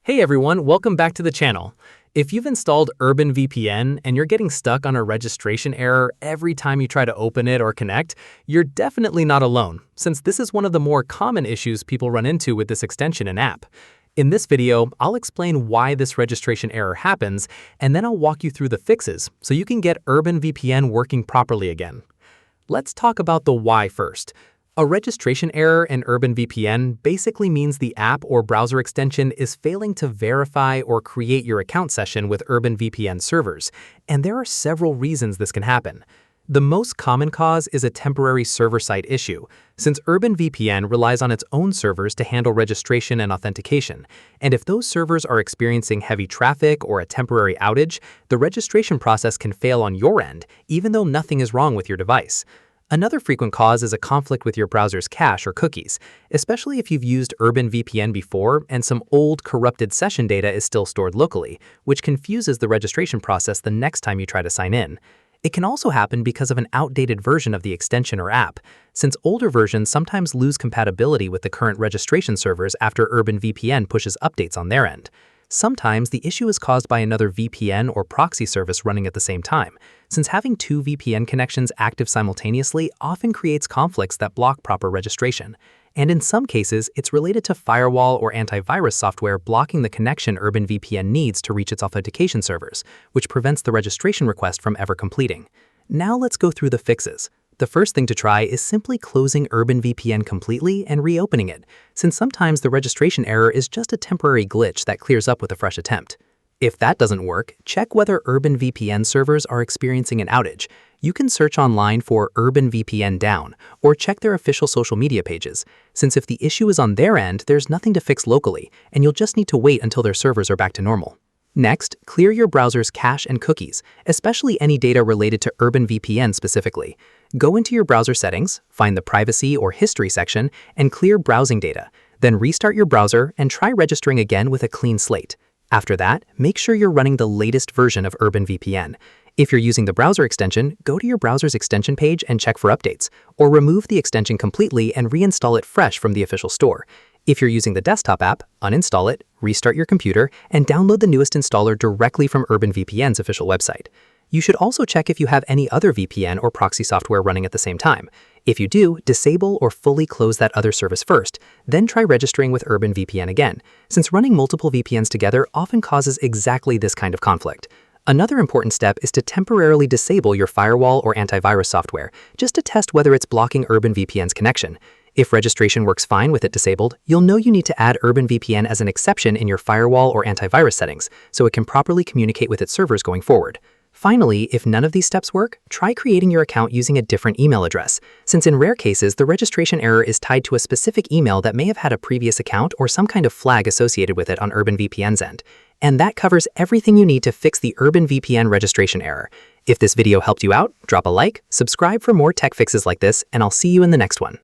Hey everyone, welcome back to the channel. If you've installed Urban VPN and you're getting stuck on a registration error every time you try to open it or connect, you're definitely not alone, since this is one of the more common issues people run into with this extension and app. In this video, I'll explain why this registration error happens, and then I'll walk you through the fixes so you can get Urban VPN working properly again. Let's talk about the why first. A registration error in Urban VPN basically means the app or browser extension is failing to verify or create your account session with Urban VPN servers, and there are several reasons this can happen. The most common cause is a temporary server-side issue, since Urban VPN relies on its own servers to handle registration and authentication, and if those servers are experiencing heavy traffic or a temporary outage, the registration process can fail on your end, even though nothing is wrong with your device. Another frequent cause is a conflict with your browser's cache or cookies, especially if you've used Urban VPN before and some old corrupted session data is still stored locally, which confuses the registration process the next time you try to sign in. It can also happen because of an outdated version of the extension or app, since older versions sometimes lose compatibility with the current registration servers after Urban VPN pushes updates on their end. Sometimes the issue is caused by another VPN or proxy service running at the same time, since having two VPN connections active simultaneously often creates conflicts that block proper registration. And in some cases, it's related to firewall or antivirus software blocking the connection Urban VPN needs to reach its authentication servers, which prevents the registration request from ever completing. Now let's go through the fixes. The first thing to try is simply closing Urban VPN completely and reopening it, since sometimes the registration error is just a temporary glitch that clears up with a fresh attempt. If that doesn't work, check whether Urban VPN servers are experiencing an outage. You can search online for Urban VPN down or check their official social media pages, since if the issue is on their end, there's nothing to fix locally, and you'll just need to wait until their servers are back to normal. Next, clear your browser's cache and cookies, especially any data related to Urban VPN specifically. Go into your browser settings, find the privacy or history section, and clear browsing data. Then restart your browser and try registering again with a clean slate. After that, make sure you're running the latest version of Urban VPN. If you're using the browser extension, go to your browser's extension page and check for updates, or remove the extension completely and reinstall it fresh from the official store. If you're using the desktop app, uninstall it, restart your computer, and download the newest installer directly from Urban VPN's official website. You should also check if you have any other VPN or proxy software running at the same time. If you do, disable or fully close that other service first, then try registering with Urban VPN again, since running multiple VPNs together often causes exactly this kind of conflict. Another important step is to temporarily disable your firewall or antivirus software, just to test whether it's blocking Urban VPN's connection. If registration works fine with it disabled, you'll know you need to add Urban VPN as an exception in your firewall or antivirus settings, so it can properly communicate with its servers going forward. Finally, if none of these steps work, try creating your account using a different email address, since in rare cases, the registration error is tied to a specific email that may have had a previous account or some kind of flag associated with it on Urban VPN's end. And that covers everything you need to fix the Urban VPN registration error. If this video helped you out, drop a like, subscribe for more tech fixes like this, and I'll see you in the next one.